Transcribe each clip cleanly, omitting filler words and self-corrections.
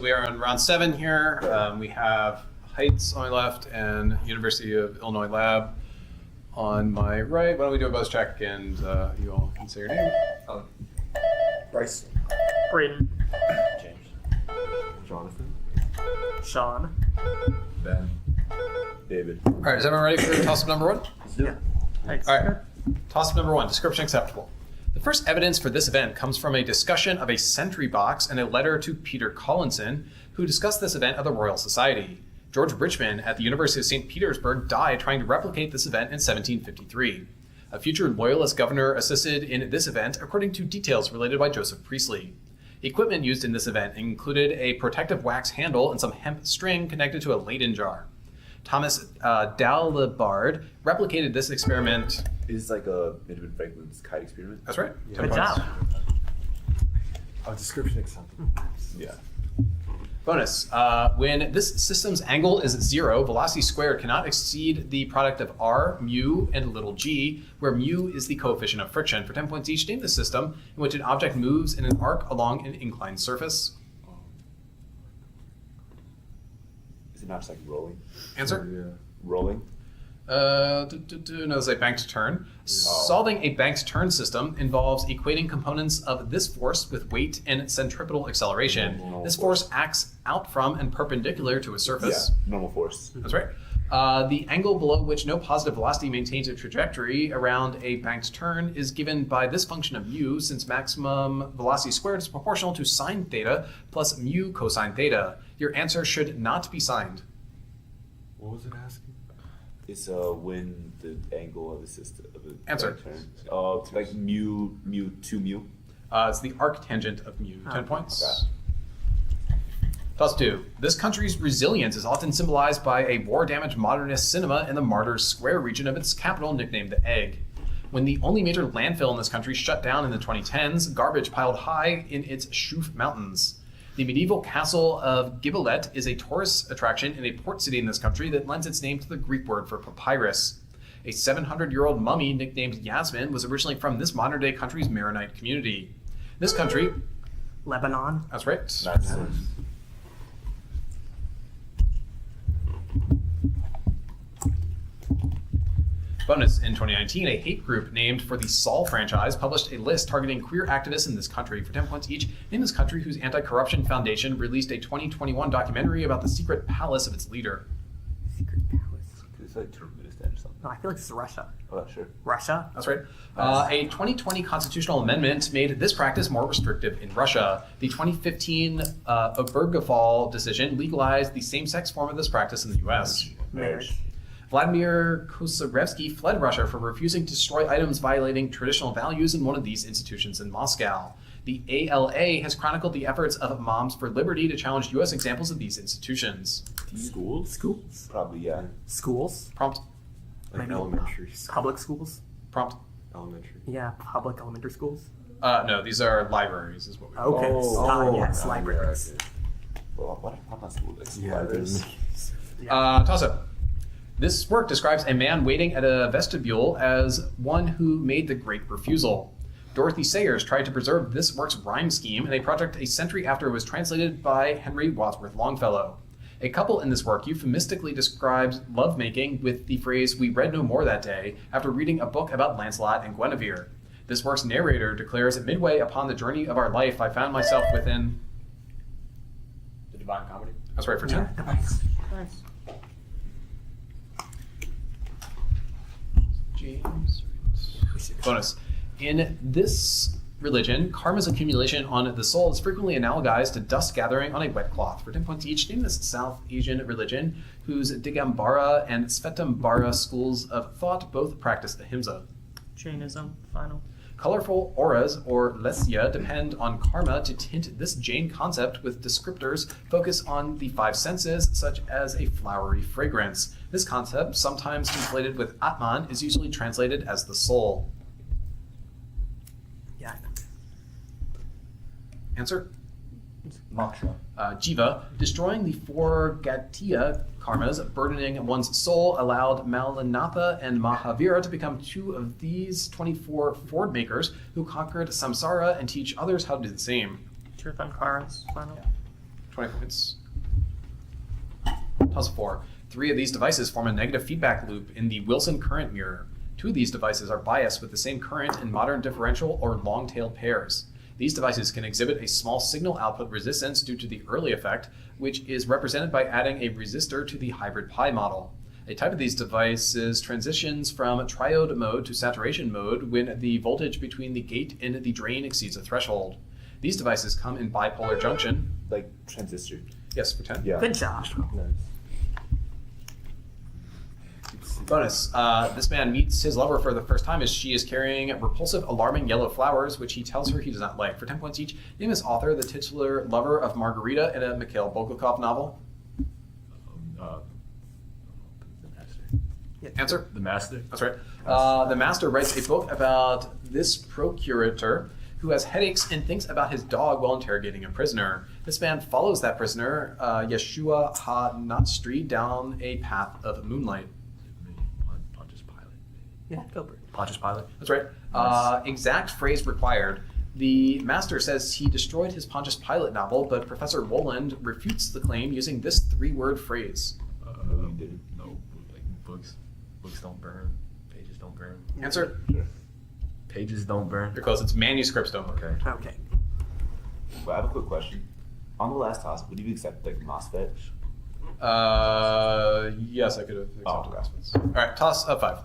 We are on round 7 here. We have Heights on my left and University of Illinois Lab on my right. Why don't we do a buzz check and you all can say your name. Bryce. Braden. James. Jonathan. Sean. Ben. David. All right, is everyone ready for toss-up number 1? Let's do it. Thanks. All right, toss-up number 1, description acceptable. The first evidence for this event comes from a discussion of a sentry box and a letter to Peter Collinson, who discussed this event at the Royal Society. George Richmond at the University of St. Petersburg died trying to replicate this event in 1753. A future Loyalist governor assisted in this event according to details related by Joseph Priestley. The equipment used in this event included a protective wax handle and some hemp string connected to a Leyden jar. Thomas Dalibard replicated this experiment. Is this like a Benjamin Franklin's kite experiment? That's right. Yeah. 10 Good points. job. Oh, description acceptable. Yeah. Bonus. When this system's angle is 0, velocity squared cannot exceed the product of r, mu, and little g, where mu is the coefficient of friction. For 10 points each, name the system in which an object moves in an arc along an inclined surface. Is it not just like rolling? Answer? Yeah. Rolling? No, it's a banked turn. Solving a banked turn system involves equating components of this force with weight and centripetal acceleration. Normal This force acts out from and perpendicular to a surface. Yeah, normal force. That's right. The angle below which no positive velocity maintains a trajectory around a banked turn is given by this function of mu, since maximum velocity squared is proportional to sine theta plus mu cosine theta. Your answer should not be signed. What was it asking? It's when the angle of the system of the Answer. turn. It's like mu 2 mu. It's the arctangent of mu. 10 points. Okay. Toss 2. This country's resilience is often symbolized by a war-damaged modernist cinema in the Martyrs Square region of its capital, nicknamed the Egg. When the only major landfill in this country shut down in the 2010s, garbage piled high in its Shoof Mountains. The medieval castle of Gibelet is a tourist attraction in a port city in this country that lends its name to the Greek word for papyrus. A 700-year-old mummy nicknamed Yasmin was originally from this modern-day country's Maronite community. This country... Lebanon. That's right. Nice. Bonus, in 2019, a hate group named for the Saul franchise published a list targeting queer activists in this country. For 10 points each, name this country whose anti-corruption foundation released a 2021 documentary about the secret palace of its leader. Secret palace. It's like Turkmenistan or something. No, I feel like it's Russia. Oh, sure. Russia? That's right. A 2020 constitutional amendment made this practice more restrictive in Russia. The 2015 Obergefell decision legalized the same-sex form of this practice in the U.S. Marriage. Vladimir Kossarevsky fled Russia for refusing to destroy items violating traditional values in one of these institutions in Moscow. The ALA has chronicled the efforts of Moms for Liberty to challenge U.S. examples of these institutions. Schools? Schools. Probably, yeah. Schools. Prompt. Like Maybe elementary. Public schools. Prompt. Elementary. Yeah, public elementary schools. No, these are libraries is what we call Okay. Yes, yeah, libraries. okay. Well, what I'm not school like Yeah, libraries. Toss up. This work describes a man waiting at a vestibule as one who made the great refusal. Dorothy Sayers tried to preserve this work's rhyme scheme in a project a century after it was translated by Henry Wadsworth Longfellow. A couple in this work euphemistically describes lovemaking with the phrase, "We read no more that day," after reading a book about Lancelot and Guinevere. This work's narrator declares, midway upon the journey of our life, I found myself within... The Divine Comedy. That's right for 10. Nice. James. Bonus. In this religion, karma's accumulation on the soul is frequently analogized to dust gathering on a wet cloth. For 10 points each, name this South Asian religion whose Digambara and Svetambara schools of thought both practice ahimsa. Jainism. Final. Colorful auras, or lesya, depend on karma to tint this Jain concept with descriptors focus on the 5 senses, such as a flowery fragrance. This concept, sometimes conflated with Atman, is usually translated as the soul. Yeah. Answer? Moksha. Jiva, destroying the 4 Gatiya karmas, burdening one's soul, allowed Malanatha and Mahavira to become 2 of these 24 Ford makers who conquered samsara and teach others how to do the same. Tirthankaras. Final. 20 points. Toss of 4. 3 of these devices form a negative feedback loop in the Wilson current mirror. 2 of these devices are biased with the same current in modern differential or long-tail pairs. These devices can exhibit a small signal output resistance due to the Early effect, which is represented by adding a resistor to the hybrid pi model. A type of these devices transitions from triode mode to saturation mode when the voltage between the gate and the drain exceeds a threshold. These devices come in bipolar junction. Like transistor. Yes, for 10. Yeah. Good job. Bonus. This man meets his lover for the first time as she is carrying repulsive, alarming yellow flowers, which he tells her he does not like. For 10 points each, name this author, the titular lover of Margarita in a Mikhail Bulgakov novel. The Master. Yeah. Answer? The Master. That's right. The master writes a book about this procurator who has headaches and thinks about his dog while interrogating a prisoner. This man follows that prisoner, Yeshua HaNatstri, down a path of moonlight. Pontius Pilate. Yeah, go Bird. Pontius Pilate. That's right. Exact phrase required. The master says he destroyed his Pontius Pilate novel, but Professor Woland refutes the claim using this 3-word phrase. No, you didn't. No, like books don't burn. Pages don't burn. Answer? Sure. Pages don't burn. You're close. It's manuscripts don't burn. Okay. Okay. But I have a quick question. On the last toss, would you accept like MOSFET? Yes, I could have accepted Oh. aspects. All right, toss of 5.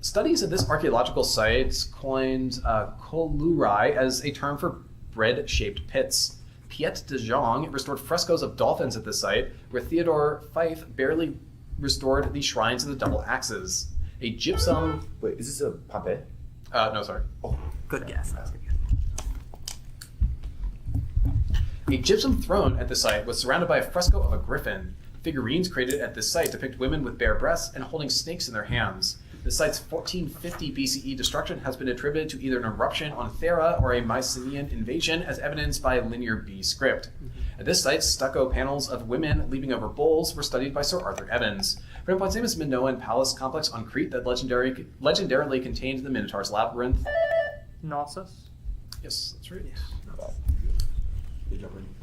Studies of this archaeological site coined kolurai as a term for bread-shaped pits. Piet de Jong restored frescoes of dolphins at this site, where Theodore Fife barely restored the shrines of the double axes. A gypsum... Wait, is this a Pompeii? no, sorry. Oh, Good guess. A gypsum throne at the site was surrounded by a fresco of a griffin. Figurines created at this site depict women with bare breasts and holding snakes in their hands. The site's 1450 BCE destruction has been attributed to either an eruption on Thera or a Mycenaean invasion, as evidenced by Linear B script. At this site, stucco panels of women leaping over bulls were studied by Sir Arthur Evans. Brandpoint's name is Minoan Palace complex on Crete that legendarily contained the Minotaur's labyrinth. Knossos. Yes, that's right. not bad. Good job, Brandon.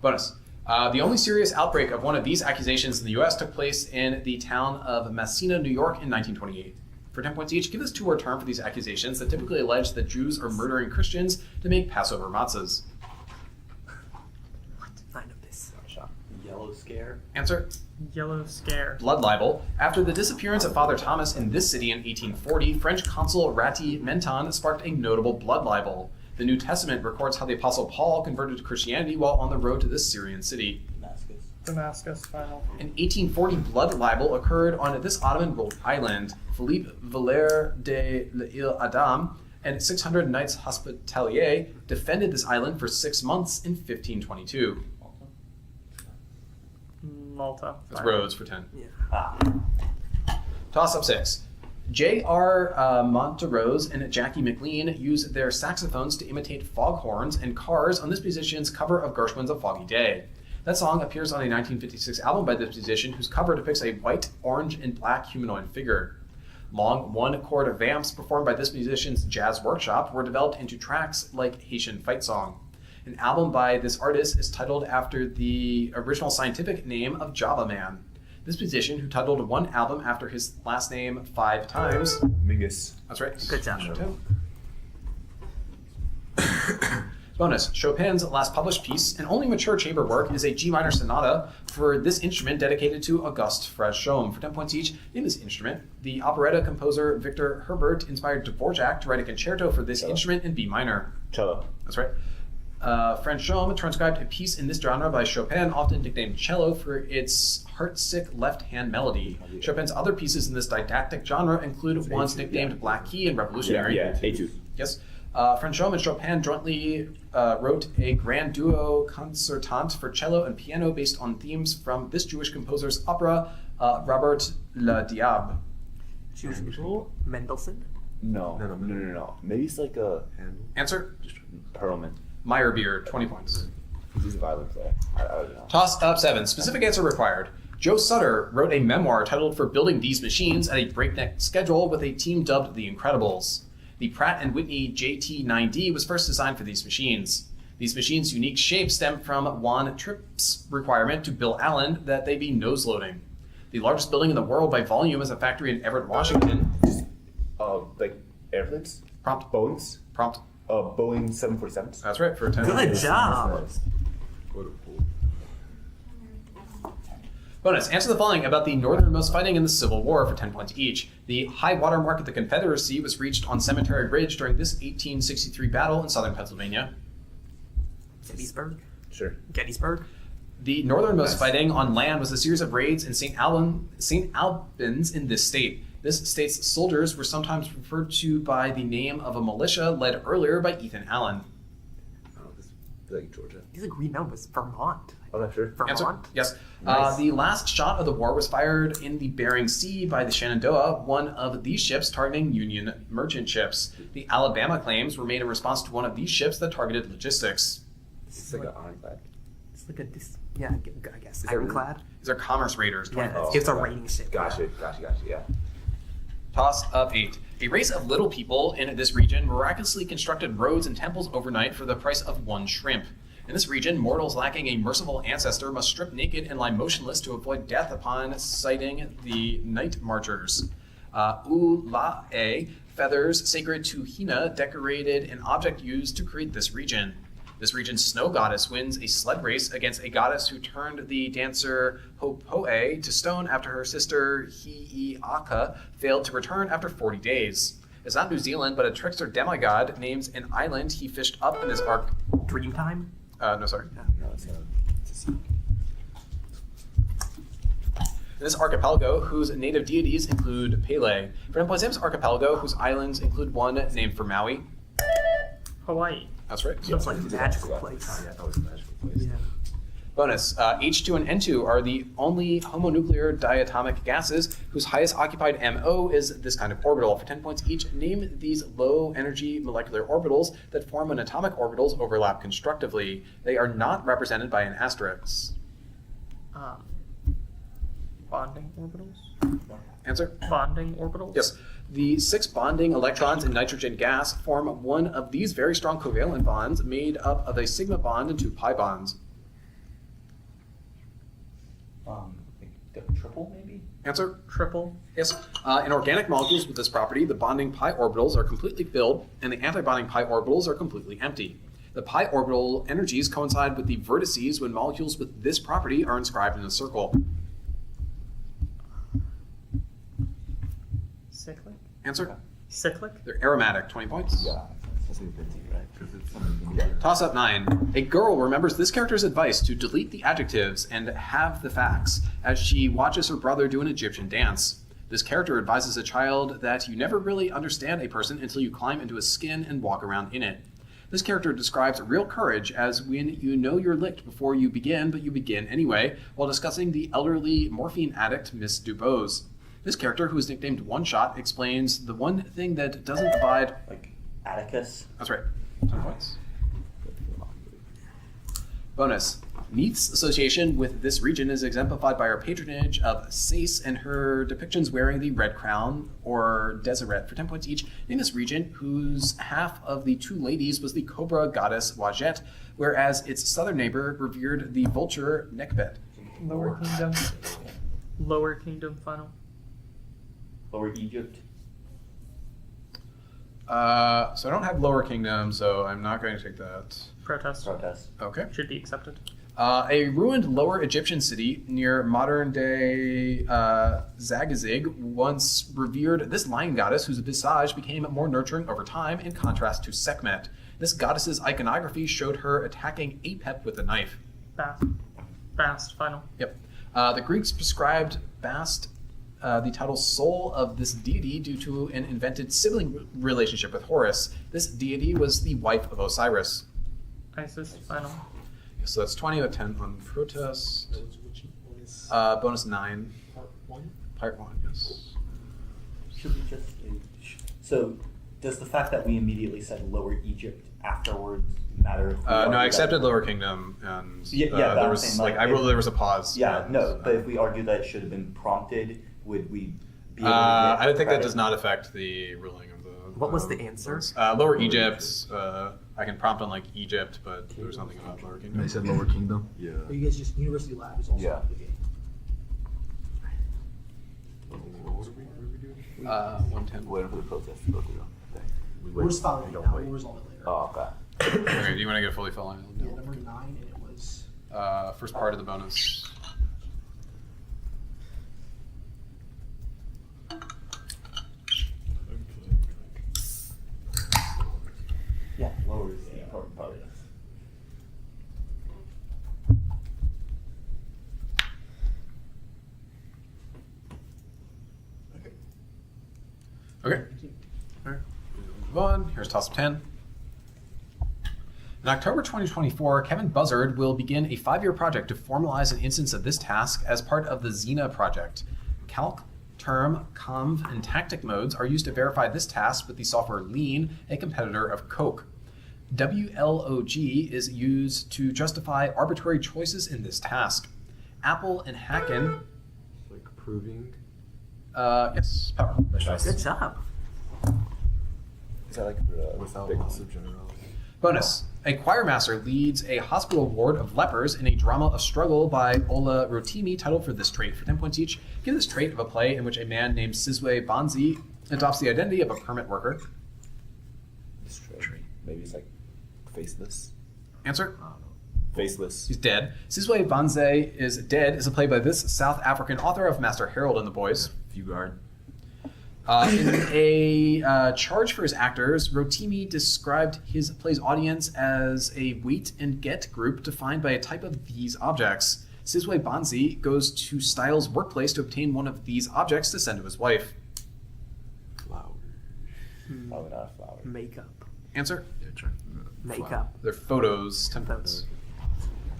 Bonus. The only serious outbreak of one of these accusations in the U.S. took place in the town of Massena, New York in 1928. For 10 points each, give this 2-word term for these accusations that typically allege that Jews are murdering Christians to make Passover matzahs. What? I know this. Shot. Yellow Scare. Answer? Yellow Scare. Blood libel. After the disappearance of Father Thomas in this city in 1840, French consul Ratti Menton sparked a notable blood libel. The New Testament records how the Apostle Paul converted to Christianity while on the road to this Syrian city. Damascus. Damascus. Final. An 1840 blood libel occurred on this Ottoman-ruled island. Philippe Valère de l'Île Adam and 600 Knights Hospitaliers defended this island for 6 months in 1522. Malta. That's Final. Rhodes for 10. Yeah. Toss up 6. J.R. Monterose and Jackie McLean use their saxophones to imitate foghorns and cars on this musician's cover of Gershwin's A Foggy Day. That song appears on a 1956 album by this musician whose cover depicts a white, orange, and black humanoid figure. Long one-chord vamps performed by this musician's jazz workshop were developed into tracks like Haitian Fight Song. An album by this artist is titled after the original scientific name of Java Man. This musician, who titled one album after his last name 5 times... Mingus. That's right. Good job. Bonus. Chopin's last published piece and only mature chamber work is a G minor sonata for this instrument dedicated to Auguste Franchomme. For 10 points each, in this instrument, the operetta composer Victor Herbert inspired Dvorak to write a concerto for this instrument in B minor. Cello. That's right. Franchomme transcribed a piece in this genre by Chopin, often nicknamed cello, for its heart-sick left-hand melody. Chopin's other pieces in this didactic genre include ones nicknamed Black Key and Revolutionary. Yeah, Etude. Yes. Franchomme and Chopin jointly wrote a grand duo concertante for cello and piano based on themes from this Jewish composer's opera, Robert Le Diable. Choose Mendelssohn. No. Maybe it's like a Answer? Perlman. Meyerbeer, 20 points. He's a violin player. I don't know. Toss up 7. Specific answer required. Joe Sutter wrote a memoir titled For Building These Machines at a Breakneck Schedule with a team dubbed The Incredibles. The Pratt & Whitney JT9D was first designed for these machines. These machines' unique shape stemmed from Juan Tripp's requirement to Bill Allen that they be nose-loading. The largest building in the world by volume is a factory in Everett, Washington. Like airplanes? Prompt. Boeings? Prompt. Boeing 747s? That's right, for 10 Good job. Bonus. Answer the following about the northernmost fighting in the Civil War for 10 points each. The high water mark of the Confederacy was reached on Cemetery Ridge during this 1863 battle in southern Pennsylvania. Gettysburg. Sure. Gettysburg. The northernmost Nice. fighting on land was a series of raids in St. Albans in this state. This state's soldiers were sometimes referred to by the name of a militia led earlier by Ethan Allen. Oh, this is like Georgia. These are green numbers. Vermont. Oh, that's sure. Vermont. Answer? Yes. Nice. The last shot of the war was fired in the Bering Sea by the Shenandoah, one of these ships targeting Union merchant ships. The Alabama claims were made in response to one of these ships that targeted logistics. It's like an ironclad. It's like yeah, I guess. that Ironclad. These are commerce raiders. Yeah, Oh, it's a okay. raiding ship. Gotcha, yeah. Toss of 8. A race of little people in this region miraculously constructed roads and temples overnight for the price of 1 shrimp. In this region, mortals lacking a merciful ancestor must strip naked and lie motionless to avoid death upon sighting the night marchers. Ula'e, feathers sacred to Hina, decorated an object used to create this region. This region's snow goddess wins a sled race against a goddess who turned the dancer Hopoe to stone after her sister Hi'iaka failed to return after 40 days. It's not New Zealand, but a trickster demigod names an island he fished up in his ark. Dreamtime. No, sorry. No, it's a sea. In this archipelago, whose native deities include Pele. For Sam's archipelago, whose islands include one named for Maui. Hawaii. That's right. Sounds like a Yeah, magical I forgot. place. Yeah, that was a magical place. Yeah. Bonus. H2 and N2 are the only homonuclear diatomic gases whose highest occupied MO is this kind of orbital. For 10 points each, name these low-energy molecular orbitals that form when atomic orbitals overlap constructively. They are not represented by an asterisk. Bonding orbitals. Answer? Bonding orbitals. Yes. The 6 bonding electrons in nitrogen gas form one of these very strong covalent bonds made up of a sigma bond and 2 pi bonds. Like triple maybe? Answer? Triple. Yes. In organic molecules with this property, the bonding pi orbitals are completely filled and the antibonding pi orbitals are completely empty. The pi orbital energies coincide with the vertices when molecules with this property are inscribed in a circle. Cyclic. Answer? Cyclic. They're aromatic, 20 points. Yeah, that's like Vinci, right? Because it's something. Yeah. Toss up 9. A girl remembers this character's advice to delete the adjectives and have the facts as she watches her brother do an Egyptian dance. This character advises a child that you never really understand a person until you climb into his skin and walk around in it. This character describes real courage as when you know you're licked before you begin, but you begin anyway, while discussing the elderly morphine addict Miss Dubose. This character, who is nicknamed One Shot, explains the one thing that doesn't abide. Like Atticus? That's right. 10 points. Bonus. Neith's association with this region is exemplified by her patronage of Sace and her depictions wearing the red crown, or Deseret, for 10 points each. Name this region, whose half of the 2 ladies was the cobra goddess Wajet, whereas its southern neighbor revered the vulture Nekbet. Lower Kingdom. Lower Kingdom. Final. Lower Egypt? So I don't have Lower Kingdom, so I'm not going to take that. Protest. Protest. Okay. Should be accepted. A ruined Lower Egyptian city near modern-day Zagazig once revered this lion goddess whose visage became more nurturing over time in contrast to Sekhmet. This goddess's iconography showed her attacking Apep with a knife. Bast. Final. Yep. The Greeks prescribed Bast the title soul of this deity due to an invented sibling relationship with Horus. This deity was the wife of Osiris. Isis. Final. So that's 20 out of 10 on protest. Which one is Bonus 9. part 1? Part 1, yes. Should we just... So, does the fact that we immediately said Lower Egypt afterwards matter? If we No, argue I that- accepted Lower Kingdom, and Yeah, but there I'm was saying, like like, there was a pause. Yeah, and, no, but if we argue that it should have been prompted, would we be able to get I think that credit? does not affect the ruling of the. What was the answer? Lower Egypt. I can prompt on like Egypt, but there was nothing about Lower Kingdom. They said Lower Kingdom. Yeah. You guys just University Lab is also Yeah. out of the game. What were we doing? 110. Waiting for the protest to go through. Thanks. We're just following it now. We'll resolve it later. Oh, okay. Okay, do you want to get fully fill in? Yeah, number 9, and it was. First part of the bonus. Yeah, lower is the important part. Okay. All right. Move on. Here's toss of 10. In October 2024, Kevin Buzzard will begin a 5-year project to formalize an instance of this task as part of the Xena project. Calc, Term, Conv, and Tactic modes are used to verify this task with the software Lean, a competitor of Coke. WLOG is used to justify arbitrary choices in this task. Apple and Hacken, Like proving. yes, power. Good job. Is that like the Without big loss of generality. Bonus. A choir master leads a hospital ward of lepers in a drama of struggle by Ola Rotimi, titled for this trait. For 10 points each, give this trait of a play in which a man named Sizwe Banzi adopts the identity of a permit worker. straight? Maybe it's like faceless. Answer? Faceless. He's dead. Sizwe Banzi is Dead is a play by this South African author of Master Harold and the Boys. Fugard. In a charge for his actors, Rotimi described his play's audience as a wait and get group defined by a type of these objects. Sizwe Banzi goes to Styles' workplace to obtain one of these objects to send to his wife. Flower. Probably not a flower. Makeup. Answer? Yeah, try. Makeup. They're photos, 10 points.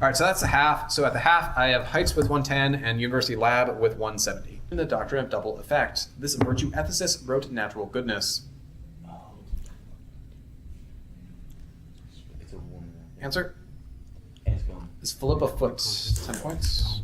All right, so that's the half. So at the half, I have Heights with 110 and University Lab with 170. In the Doctrine of Double Effect, this virtue ethicist wrote Natural Goodness. It's a woman. Answer? And it's going. Is Philippa Foot, 10 points.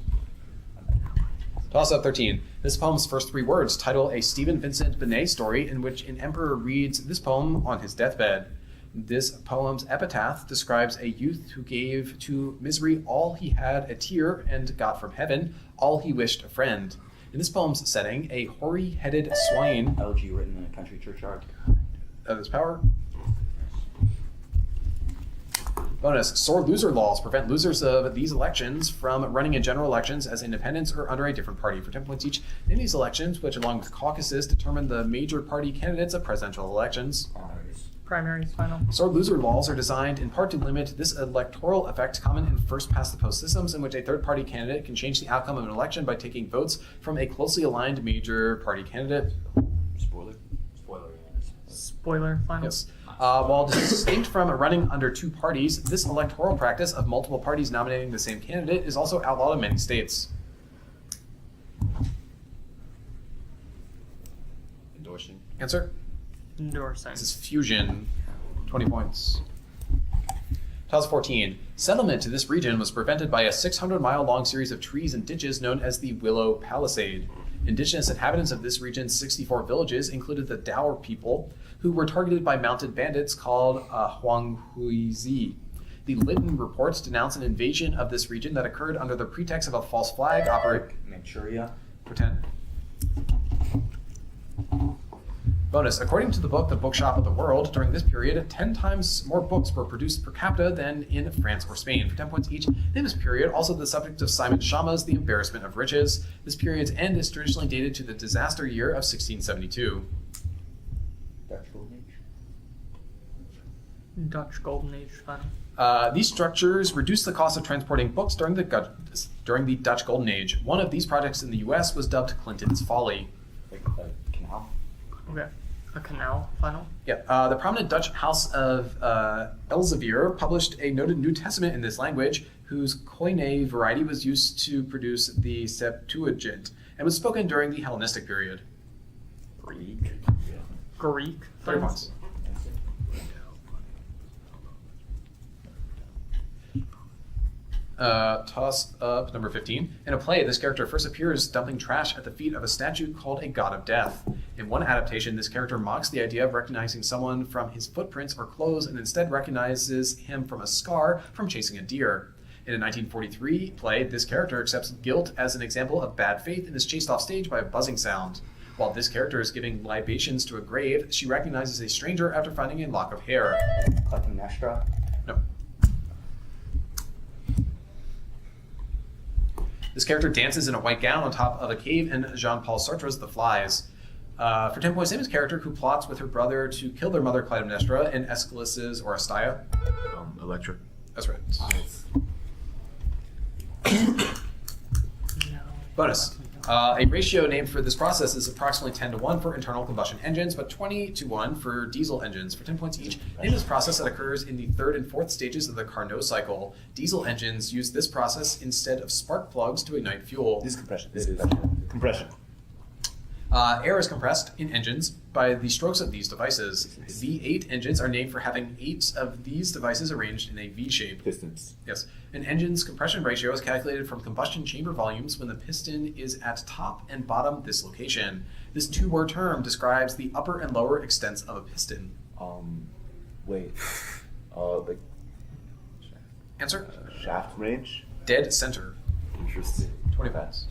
Toss up 13. This poem's first 3 words title a Stephen Vincent Benet story in which an emperor reads this poem on his deathbed. This poem's epitaph describes a youth who gave to misery all he had a tear and got from heaven all he wished a friend. In this poem's setting, a hoary-headed swine Elegy written in a country churchyard. of his power. Bonus, sore loser laws prevent losers of these elections from running in general elections as independents or under a different party. For 10 points each, in these elections, which along with caucuses determine the major party candidates of presidential elections. Primaries final. Sore loser laws are designed in part to limit this electoral effect common in first-past-the-post systems in which a third-party candidate can change the outcome of an election by taking votes from a closely aligned major party candidate. Spoiler. Spoiler final. Yes. While distinct from running under 2 parties, this electoral practice of multiple parties nominating the same candidate is also outlawed in many states. Endorsing. Answer? Endorsing. This is fusion. 20 points. Toss 14. Settlement to this region was prevented by a 600-mile-long series of trees and ditches known as the Willow Palisade. Indigenous inhabitants of this region's 64 villages included the Daur people, who were targeted by mounted bandits called Huanghuizi. The Lytton reports denounce an invasion of this region that occurred under the pretext of a false flag operate. Manchuria. Pretend. Bonus. According to the book The Bookshop of the World, during this period, 10 times more books were produced per capita than in France or Spain. For 10 points each, in this period, also the subject of Simon Schama's The Embarrassment of Riches. This period's end is traditionally dated to the disaster year of 1672. Dutch Golden Age. Dutch Golden Age final. These structures reduced the cost of transporting books during the Dutch Golden Age. One of these projects in the U.S. was dubbed Clinton's Folly. Like a canal. Okay. A canal final. Yeah, the prominent Dutch house of Elsevier published a noted New Testament in this language, whose Koine variety was used to produce the Septuagint, and was spoken during the Hellenistic period. Greek. Greek 30 final. points. Toss up number 15. In a play, this character first appears dumping trash at the feet of a statue called a god of death. In one adaptation, this character mocks the idea of recognizing someone from his footprints or clothes and instead recognizes him from a scar from chasing a deer. In a 1943 play, this character accepts guilt as an example of bad faith and is chased off stage by a buzzing sound. While this character is giving libations to a grave, she recognizes a stranger after finding a lock of hair. Clytemnestra. No. This character dances in a white gown on top of a cave in Jean-Paul Sartre's The Flies. For 10 points, name his character who plots with her brother to kill their mother Clytemnestra in Aeschylus's Oresteia. Electra. That's right. No. Bonus. A ratio named for this process is approximately 10-1 for internal combustion engines, but 20-1 for diesel engines. For 10 points each, name this process that occurs in the third and fourth stages of the Carnot cycle. Diesel engines use this process instead of spark plugs to ignite fuel. This compression. Compression. Air is compressed in engines by the strokes of these devices. V8 engines are named for having 8 of these devices arranged in a V shape. Pistons. Yes. An engine's compression ratio is calculated from combustion chamber volumes when the piston is at top and bottom dislocation. This two-word term describes the upper and lower extents of a piston. Wait. Like Answer? shaft range? Dead center. Interesting. 20 pass.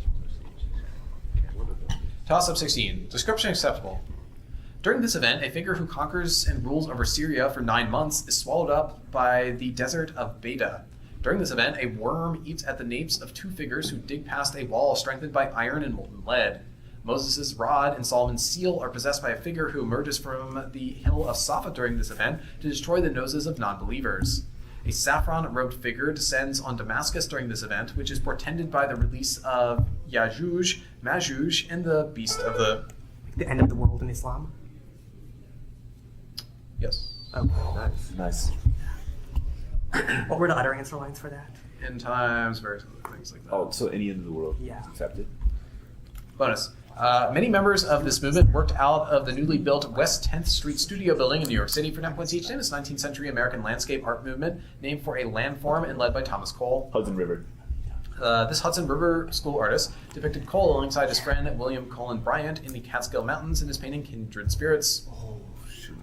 Toss-up 16. Description acceptable. During this event, a figure who conquers and rules over Syria for 9 months is swallowed up by the desert of Beta. During this event, a worm eats at the napes of 2 figures who dig past a wall strengthened by iron and molten lead. Moses' rod and Solomon's seal are possessed by a figure who emerges from the hill of Safa during this event to destroy the noses of non-believers. A saffron-robed figure descends on Damascus during this event, which is portended by the release of Yajuj, Majuj, and the Beast of the... The end of the world in Islam. Yes. Okay. Nice. What were the other answer lines for that? End times, various other things like that. Oh, so any end of the world Yeah. is accepted? Bonus. Many members of this movement worked out of the newly built West 10th Street studio building in New York City for 10 points each. Name is 19th century American landscape art movement named for a landform and led by Thomas Cole. Hudson River. This Hudson River School artist depicted Cole alongside his friend William Cullen Bryant in the Catskill Mountains in his painting Kindred Spirits. Oh, shoot.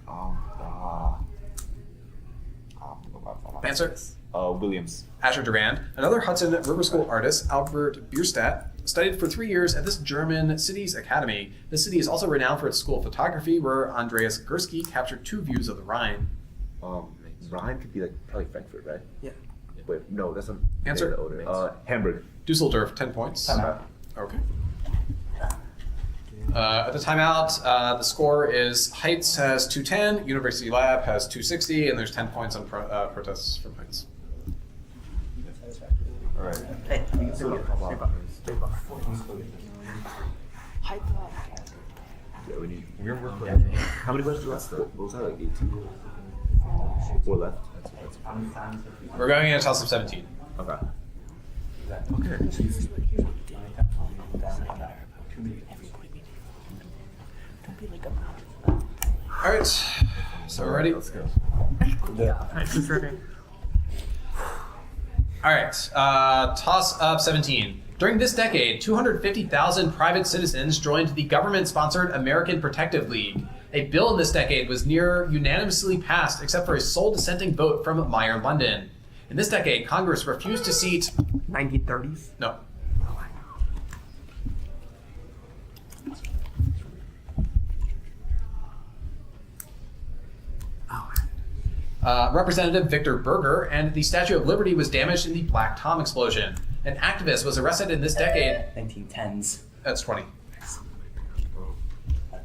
Answer? Williams. Asher Durand. Another Hudson River School artist, Albert Bierstadt, studied for 3 years at this German city's academy. This city is also renowned for its school of photography, where Andreas Gursky captured 2 views of the Rhine. Rhine could be like probably Frankfurt, right? Yeah. Wait, no, that's not. Answer? Hamburg. Dusseldorf, 10 points. Timeout. Okay. At the timeout, the score is Heights has 210, University Lab has 260, and there's 10 points on protests from Heights. All right. Hey, you can still get Big bar. Yeah, we need. We're working. How many questions left? What was that, like 18? 4 left. We're going into toss of 17. Okay. All right, so we're ready? Let's go. Alright, who's ready? All right, toss up 17. During this decade, 250,000 private citizens joined the government-sponsored American Protective League. A bill in this decade was near unanimously passed except for a sole dissenting vote from Meyer London. In this decade, Congress refused to seat... 1930s? No. Representative Victor Berger, and the Statue of Liberty was damaged in the Black Tom explosion. An activist was arrested in this decade. 1910s. That's 20. I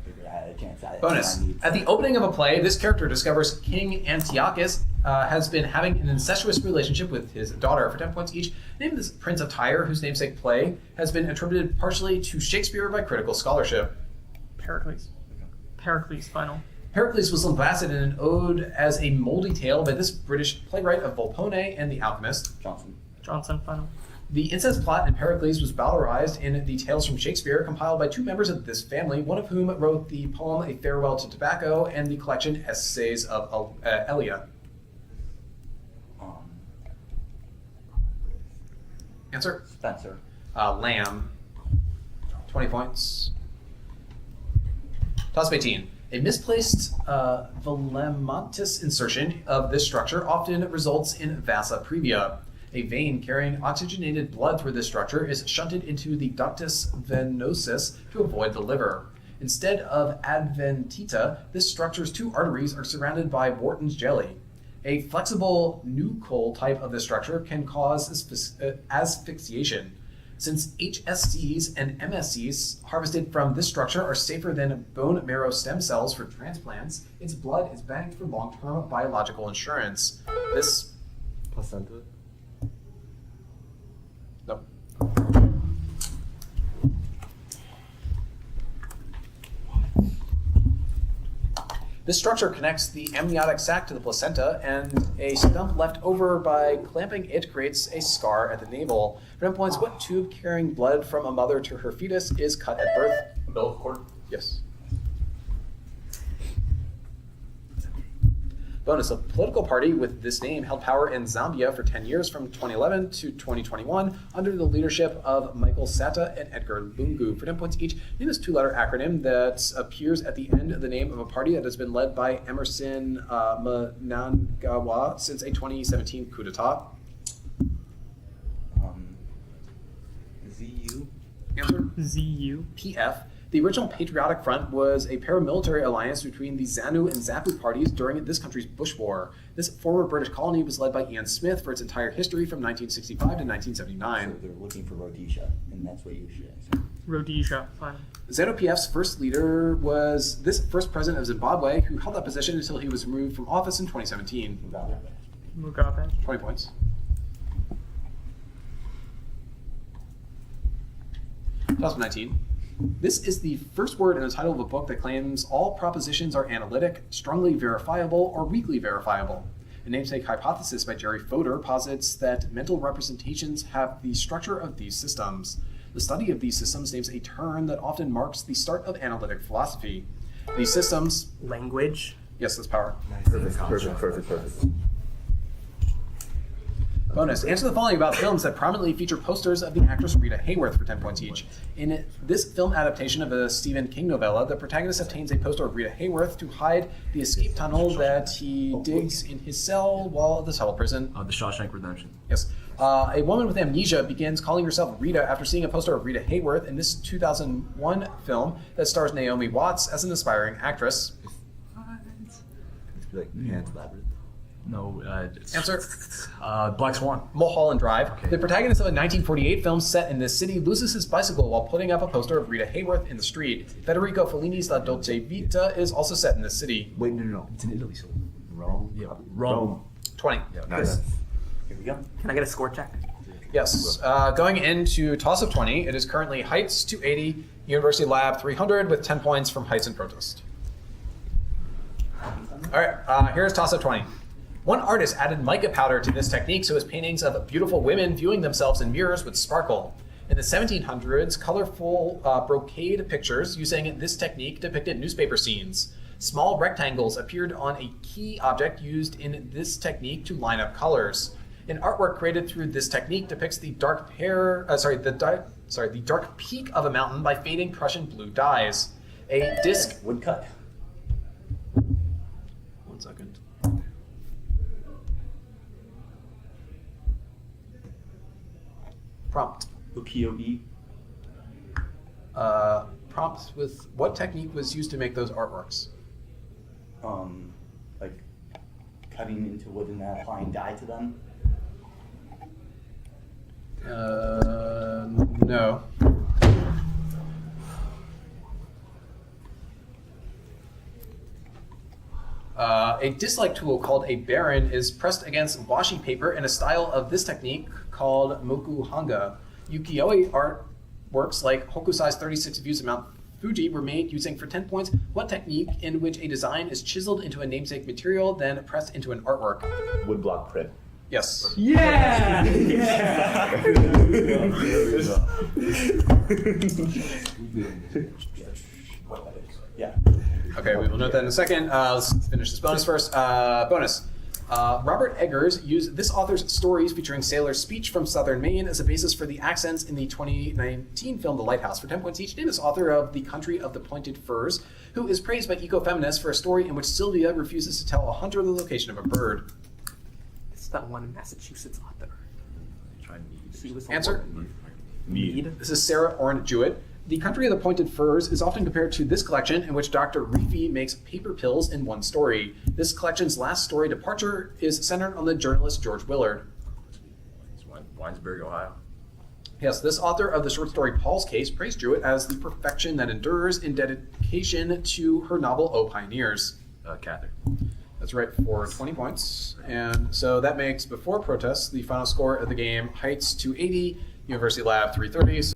figured I had a chance at it. Bonus. At the opening of a play, this character discovers King Antiochus has been having an incestuous relationship with his daughter. For 10 points each, name this Prince of Tyre, whose namesake play has been attributed partially to Shakespeare by critical scholarship. Pericles. Pericles, final. Pericles was lambasted in an ode as a moldy tale by this British playwright of Volpone and the Alchemist. Johnson, final. The incest plot in Pericles was valorized in the Tales from Shakespeare, compiled by 2 members of this family, one of whom wrote the poem A Farewell to Tobacco and the collection Essays of Elia. Answer? Spencer. Lamb. 20 points. Toss of 18. A misplaced velamentous insertion of this structure often results in vasa previa. A vein carrying oxygenated blood through this structure is shunted into the ductus venosus to avoid the liver. Instead of adventita, this structure's two arteries are surrounded by Wharton's jelly. A flexible nuchal type of this structure can cause asphyxiation. Since HSCs and MSCs harvested from this structure are safer than bone marrow stem cells for transplants, its blood is banked for long-term biological insurance. This... Placenta. No. This structure connects the amniotic sac to the placenta, and a stump left over by clamping it creates a scar at the navel. For 10 points, what tube carrying blood from a mother to her fetus is cut at birth? Umbilical cord. Yes. Bonus, a political party with this name held power in Zambia for 10 years from 2011 to 2021 under the leadership of Michael Sata and Edgar Lungu. For 10 points each, name this two-letter acronym that appears at the end of the name of a party that has been led by Emerson Mnangagwa since a 2017 coup d'etat. ZU. Answer? ZU. PF. The original Patriotic Front was a paramilitary alliance between the ZANU and ZAPU parties during this country's Bush War. This former British colony was led by Ian Smith for its entire history from 1965 to 1979. So they're looking for Rhodesia, and that's what you should answer. Rhodesia. Fine. ZANU-PF's first leader was this first president of Zimbabwe, who held that position until he was removed from office in 2017. Mugabe. 20 points. Toss of 19. This is the first word in the title of a book that claims all propositions are analytic, strongly verifiable, or weakly verifiable. A namesake hypothesis by Jerry Fodor posits that mental representations have the structure of these systems. The study of these systems names a turn that often marks the start of analytic philosophy. These systems... Language. Yes, that's power. Perfect. Bonus. Answer the following about films that prominently feature posters of the actress Rita Hayworth for 10 points each. In this film adaptation of a Stephen King novella, the protagonist obtains a poster of Rita Hayworth to hide the escape tunnel that he digs in his cell while at the Tuttle prison. The Shawshank Redemption. Yes. A woman with amnesia begins calling herself Rita after seeing a poster of Rita Hayworth in this 2001 film that stars Naomi Watts as an aspiring actress. It's like Pan's Labyrinth. No, it's... Answer. Black Swan. Mulholland Drive. Okay. The protagonist of a 1948 film set in this city loses his bicycle while putting up a poster of Rita Hayworth in the street. Federico Fellini's La Dolce Vita is also set in this city. Wait, no. It's in Italy, so... Rome. Yeah, Rome. 20. Yeah, Nice. Here we go. Can I get a score check? Yes. Going into toss of 20, it is currently Heights 280, University Lab 300 with 10 points from Heights and Protest. All right, here's toss of 20. One artist added mica powder to this technique so his paintings of beautiful women viewing themselves in mirrors would sparkle. In the 1700s, colorful brocade pictures using this technique depicted newspaper scenes. Small rectangles appeared on a key object used in this technique to line up colors. An artwork created through this technique depicts the dark peak of a mountain by fading Prussian blue dyes. A disc. Woodcut. 1 second. Prompt. Ukiyo-e. Prompt with what technique was used to make those artworks? Like cutting into wood and then applying dye to them. No. A disc-like tool called a baron is pressed against washi paper in a style of this technique called mokuhanga. Ukiyo-e artworks like Hokusai's 36 views of Mount Fuji were made using, for 10 points, what technique in which a design is chiseled into a namesake material, then pressed into an artwork? Woodblock print. Yes. Yeah! Yeah. Okay, we will note that in a second. Let's finish this bonus first. Bonus. Robert Eggers used this author's stories featuring sailors' speech from southern Maine as a basis for the accents in the 2019 film The Lighthouse. For 10 points each, name this author of The Country of the Pointed Firs, who is praised by ecofeminists for a story in which Sylvia refuses to tell a hunter the location of a bird. It's that one Massachusetts author. Try Mead. She was Answer? Mead. This is Sarah Orne Jewett. The Country of the Pointed Firs is often compared to this collection in which Dr. Reefy makes paper pills in one story. This collection's last story, Departure, is centered on the journalist George Willard. It's Winesburg, Ohio. Yes, this author of the short story Paul's Case praised Jewett as the perfection that endures in dedication to her novel O Pioneers. Catholic. That's right, for 20 points. And so that makes, before protests, the final score of the game Heights 280, University Lab 330.